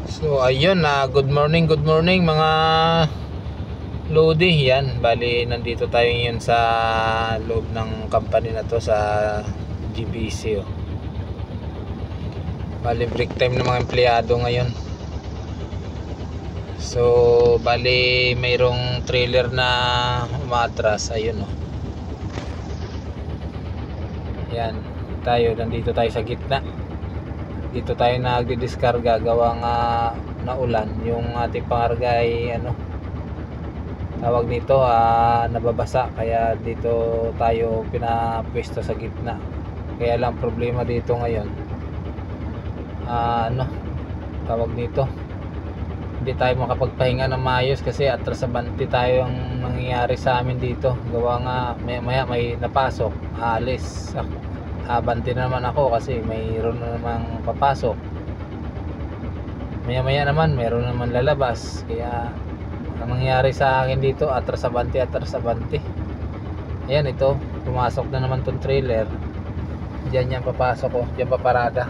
So ayun na, good morning mga Lodi. Yan, bali nandito tayo ngayon sa loob ng company na to sa GBC. Bali break time ng mga empleyado ngayon. So bali mayroong trailer na umatras. Ayun yan, nandito tayo sa gitna. Dito tayo nagdidiskarga gawa nga naulan. Yung ating pangarga ay tawag nito, nababasa, kaya dito tayo pinapwesto sa gitna. Kaya lang problema dito ngayon, tawag nito, hindi tayo makapagpahinga ng maayos kasi atrasabante tayo ang nangyayari sa amin dito. Gawa nga maya may napasok, alis ako. Abante na naman ako kasi mayroon na namang papasok. Maya naman mayroon naman lalabas. Kaya ang nangyari sa akin dito, atras-abante. Ayan, ito, pumasok na naman tong trailer. Diyan yan papasok ko, diyan paparada.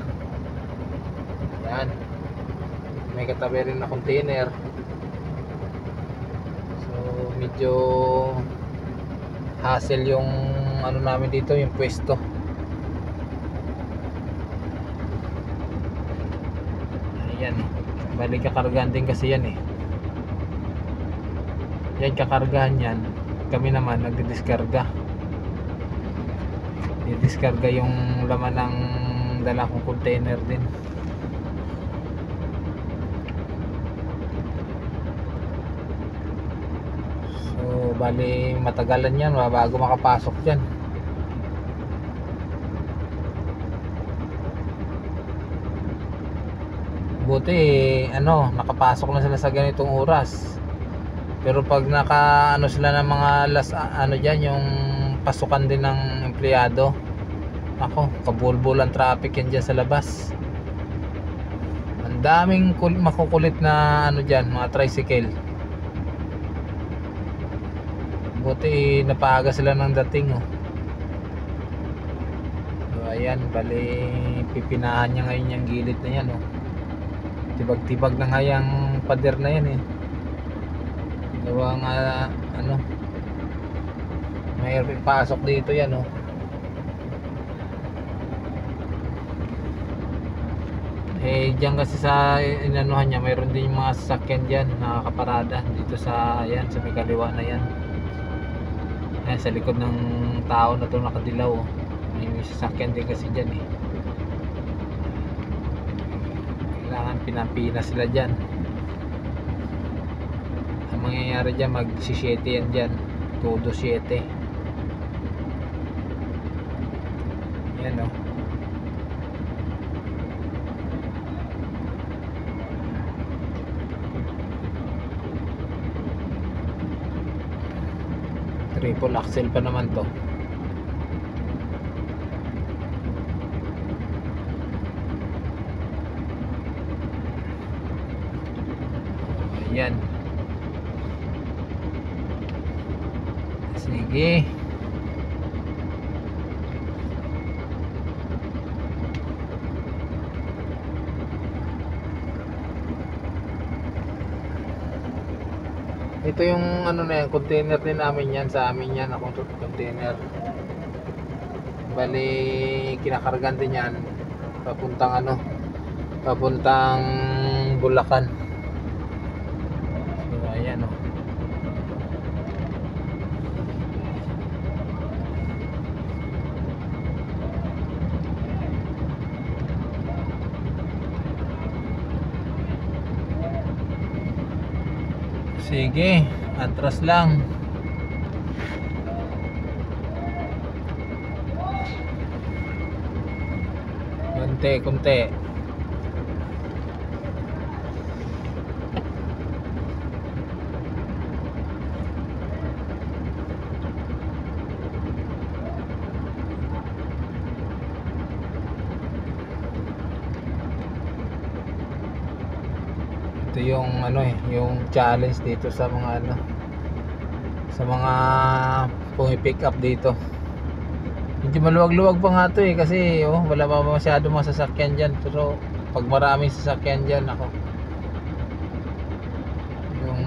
Ayan, may katabi rin na container. So medyo hassle yung namin dito, yung pwesto. Yan, balik kakargahan din kasi yan yan, kakargahan yan. Kami naman nagdidiskarga, didiskarga yung laman ng dala kong container din. So bali matagalan yan bago makapasok dyan. Buti nakapasok na sila sa ganitong oras. Pero pag sila ng mga last dyan, yung pasukan din ng empleyado, kabulbul ang traffic yan dyan sa labas. Ang daming makukulit na dyan, mga tricycle. Buti napaaga sila ng dating. So ayan, bali pipinahan niya ngayon yung gilid na yan. Tibag-tibag na nga yung pader na yan gawa nga may pasok dito yan diyan kasi sa inanuhan niya mayroon din yung mga sasakyan dyan nakakaparada dito sa sa may kaliwa na yan. Sa likod ng tao na to nakadilaw may sasakyan din kasi dyan kailangan pinapina sila dyan. Ang mangyayari dyan, mag-7 yan dyan, todo 7. Yan triple axle pa naman to. Yan, sige. Ito yung na yan, container din namin yan, sa amin yan akong container. Bali kinakargan din yan papuntang papuntang Bulacan. So ayan sige, atras lang. Kunti. Ito yung yung challenge dito sa mga sa mga pumi-pick up dito. Medyo maluwag-luwag pa nga to kasi wala pa masyado mga sasakyan dyan. Pero pag maraming sasakyan dyan,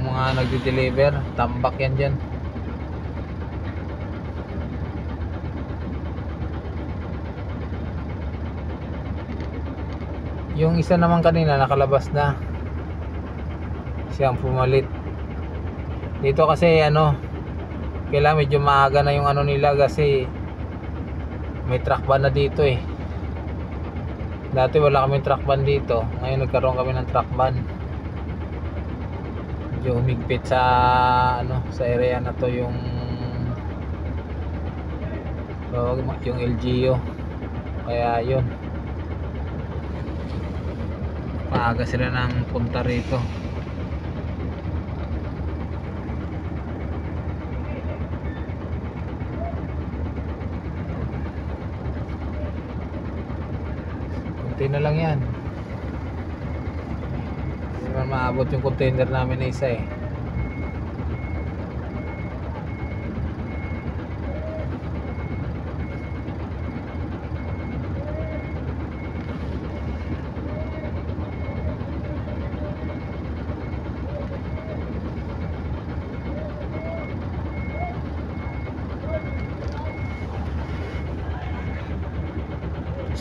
mga nagde-deliver, tambak yan dyan. Yung isa naman kanina nakalabas na, siyang pumalit. Dito kasi ano, kailangan medyo maaga na yung ano nila kasi may truck ban na dito eh. Dati wala kaming truck ban dito, ngayon nagkaroon kami ng truck ban. Medyo humigpit sa ano, sa area na to yung LGU. Kaya yun, maaga sila ng punta rito. Kunti na lang yan, hindi naman maabot yung container namin na isa eh.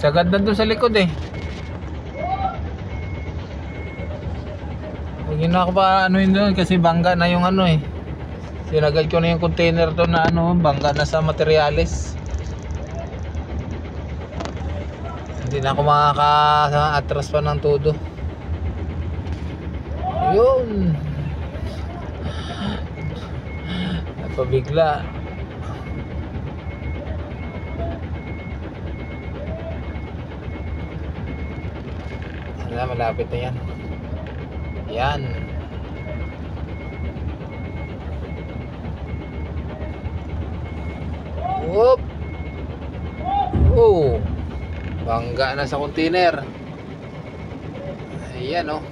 Sagad na dun sa likod eh. Huwag na ako pa ano yun doon kasi bangga na yung ano eh. Sinagad ko na yung container doon na ano, bangga na sa materyales. Hindi na ako makaka-atras pa ng todo. Yun. Napabigla. Malapit na yan. Yan. Whoop. Oh, bangga na sa container. Ayan oh.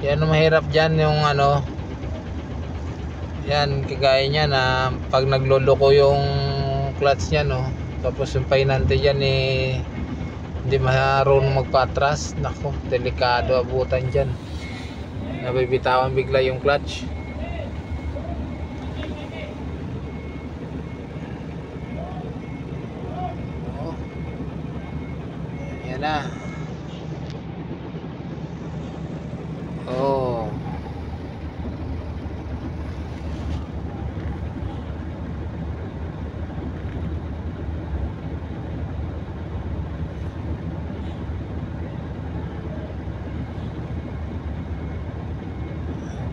Yan ang mahirap dyan, yung ano, yan kagaya nya na pag nagloloko yung clutch nya no, tapos yung painante dyan eh hindi marunong magpatras. Nako, delikado abutan dyan, nabibitawan bigla yung clutch. Oh, yan na. Oh.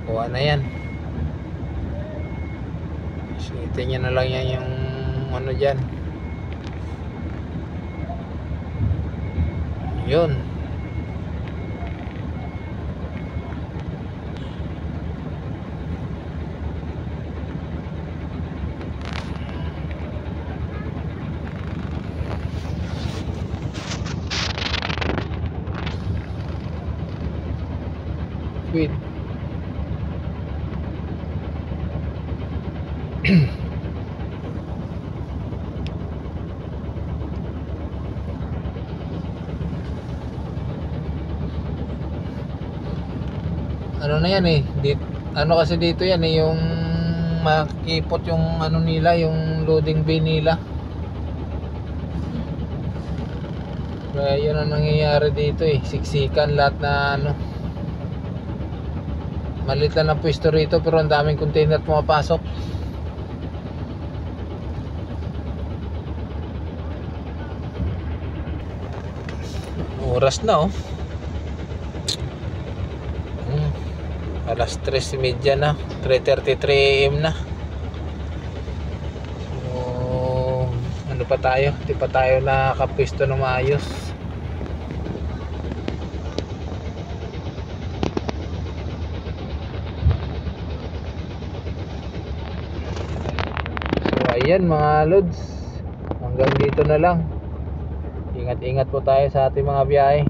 Kuha na yan. Sitin nyo na lang yan yung ano dyan. Yun. Sweet. Ano na yan eh, ano kasi dito yan eh, yung makikipot yung ano nila, yung loading bay nila. Kaya yun ang nangyayari dito eh, siksikan lahat na ano. Maliit lang ang pwesto rito pero ang daming container pumapasok. Oras na oh. Alas 3:30 na, 3:33 AM na. So, ano pa tayo? Di pa tayo nakapwesto ng maayos. So ayan mga lods, hanggang dito na lang. Ingat-ingat po tayo sa ating mga biyahe.